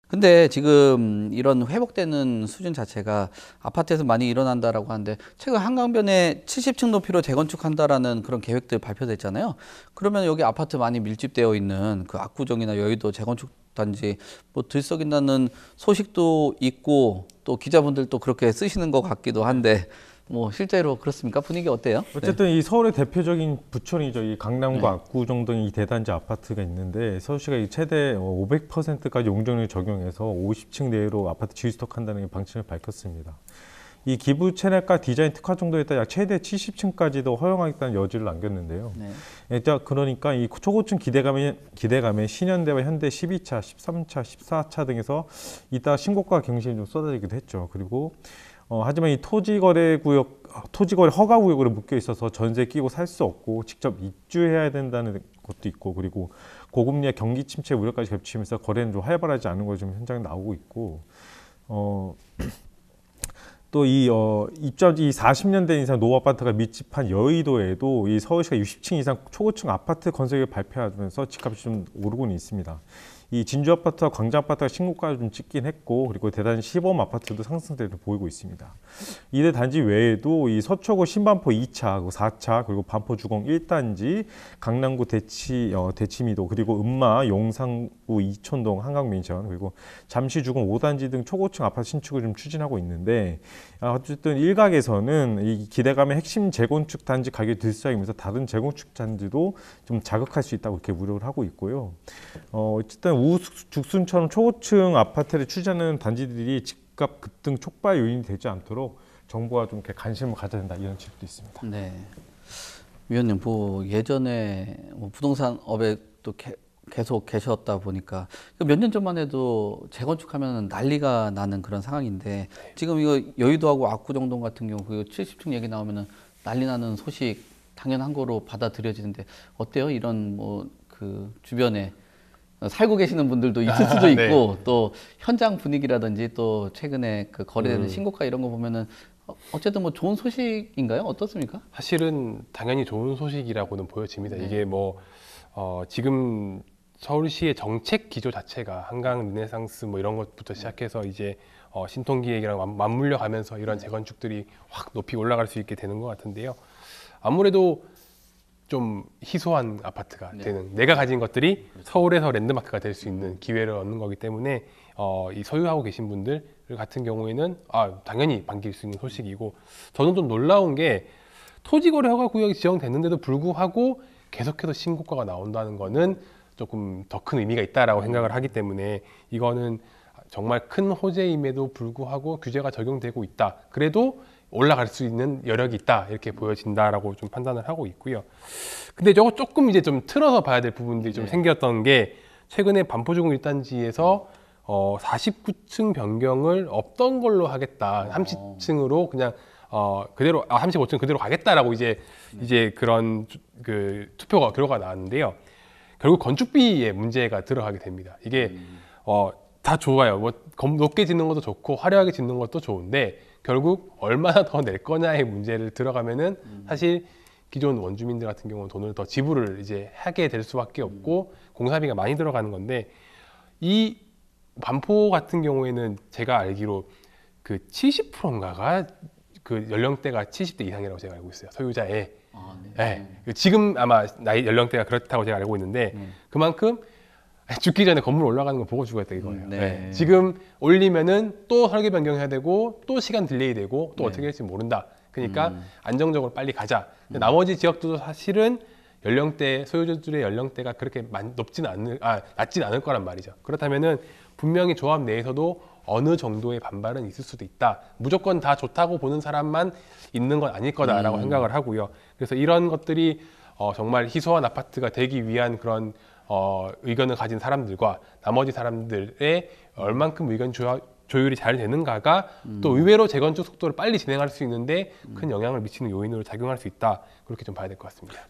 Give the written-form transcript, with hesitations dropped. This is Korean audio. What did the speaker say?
근데 지금 이런 회복되는 수준 자체가 아파트에서 많이 일어난다라고 하는데 최근 한강변에 70층 높이로 재건축한다라는 그런 계획들 발표됐잖아요. 그러면 여기 아파트 많이 밀집되어 있는 그 압구정이나 여의도 재건축 단지 뭐 들썩인다는 소식도 있고 또 기자분들도 그렇게 쓰시는 것 같기도 한데 뭐 실제로 그렇습니까? 분위기 어때요? 어쨌든 이 서울의 대표적인 부촌이죠. 이 강남구 네. 압구정 등 이 대단지 아파트가 있는데 서울시가 이 최대 500%까지 용적률 적용해서 50층 내로 아파트 지휘스톡한다는 방침을 밝혔습니다. 이 기부 채납과 디자인 특화 정도에 따라 약 최대 70층까지도 허용하겠다는 여지를 남겼는데요. 네. 그러니까 이 초고층 기대감에 신현대와 현대 12차, 13차, 14차 등에서 이따 신고가 경신이 좀 쏟아지기도 했죠. 그리고 하지만 이 토지거래 허가 구역으로 묶여 있어서 전세 끼고 살 수 없고 직접 입주해야 된다는 것도 있고, 그리고 고금리와 경기 침체 우려까지 겹치면서 거래는 좀 활발하지 않은 걸 좀 현장에 나오고 있고, 또 입주한 지 40년 된 이상 노후 아파트가密집한 여의도에도 이 서울시가 60층 이상 초고층 아파트 건설을 발표하면서 집값이 좀 오르고는 있습니다. 이 진주 아파트와 광장 아파트가 신고가를 좀 찍긴 했고, 그리고 대단지 시범 아파트도 상승세를 보이고 있습니다. 이대 단지 외에도 이 서초구 신반포 2차, 4차, 그리고 반포 주공 1단지, 강남구 대치미도, 그리고 음마, 용산구 이촌동 한강민션, 그리고 잠시 주공 5단지 등 초고층 아파트 신축을 좀 추진하고 있는데, 어쨌든 일각에서는 이 기대감의 핵심 재건축 단지 가격이 들썩이면서 다른 재건축 단지도 좀 자극할 수 있다고 이렇게 우려를 하고 있고요. 어쨌든 우후죽순처럼 초고층 아파트를 추진하는 단지들이 집값 급등 촉발 요인이 되지 않도록 정부가 좀 이렇게 관심을 가져야 된다, 이런 지적도 있습니다. 네. 위원님, 뭐 예전에 뭐 부동산 업에 또 계속 계셨다 보니까 몇 년 전만 해도 재건축하면 난리가 나는 그런 상황인데 지금 이거 여의도하고 압구정동 같은 경우 그 70층 얘기 나오면은 난리 나는 소식 당연한 거로 받아들여지는데 어때요? 이런 뭐 그 주변에 살고 계시는 분들도 있을 수도 있고 네. 또 현장 분위기라든지 또 최근에 그 거래되는 신고가 이런 거 보면은 어쨌든 뭐 좋은 소식인가요? 어떻습니까? 사실은 당연히 좋은 소식이라고는 보여집니다. 네. 이게 뭐 지금 서울시의 정책 기조 자체가 한강 르네상스 뭐 이런 것부터 시작해서 이제 신통기획이랑 맞물려 가면서 이런 재건축들이 확 높이 올라갈 수 있게 되는 것 같은데요. 아무래도 좀 희소한 아파트가 네. 되는, 내가 가진 것들이 서울에서 랜드마크가 될 수 있는 기회를 얻는 거기 때문에 이 소유하고 계신 분들 같은 경우에는 당연히 반길 수 있는 소식이고, 저는 좀 놀라운 게 토지거래 허가 구역이 지정됐는데도 불구하고 계속해서 신고가가 나온다는 거는 조금 더 큰 의미가 있다라고 생각을 하기 때문에, 이거는 정말 큰 호재임에도 불구하고 규제가 적용되고 있다, 그래도 올라갈 수 있는 여력이 있다, 이렇게 보여진다라고 좀 판단을 하고 있고요. 근데 저거 조금 이제 좀 틀어서 봐야 될 부분들이 좀 생겼던 게, 최근에 반포주공 1단지에서 49층 변경을 없던 걸로 하겠다, 30층으로 그냥 그대로 35층 그대로 가겠다라고 이제 그런 그 투표 결과가 나왔는데요. 결국 건축비에 문제가 들어가게 됩니다. 이게 다 좋아요. 뭐 높게 짓는 것도 좋고 화려하게 짓는 것도 좋은데 결국 얼마나 더 낼 거냐의 문제를 들어가면은 사실 기존 원주민들 같은 경우는 돈을 더 지불을 이제 하게 될 수밖에 없고 공사비가 많이 들어가는 건데, 이 반포 같은 경우에는 제가 알기로 그 70%인가가 그 연령대가 70대 이상이라고 제가 알고 있어요, 소유자의. 네. 지금 아마 나이 연령대가 그렇다고 제가 알고 있는데 그만큼 죽기 전에 건물 올라가는 거 보고 죽었다 이거예요. 네. 지금 올리면은 또 설계 변경해야 되고 또 시간 딜레이 되고 또 어떻게 될지 모른다. 그러니까 안정적으로 빨리 가자. 근데 나머지 지역도 사실은 소유주들의 연령대가 그렇게 낮지는 않을 거란 말이죠. 그렇다면은 분명히 조합 내에서도 어느 정도의 반발은 있을 수도 있다. 무조건 다 좋다고 보는 사람만 있는 건 아닐 거다라고 생각을 하고요. 그래서 이런 것들이 정말 희소한 아파트가 되기 위한 그런 의견을 가진 사람들과 나머지 사람들의 얼만큼 의견 조율이 잘 되는가가 또 의외로 재건축 속도를 빨리 진행할 수 있는데 큰 영향을 미치는 요인으로 작용할 수 있다, 그렇게 좀 봐야 될 것 같습니다.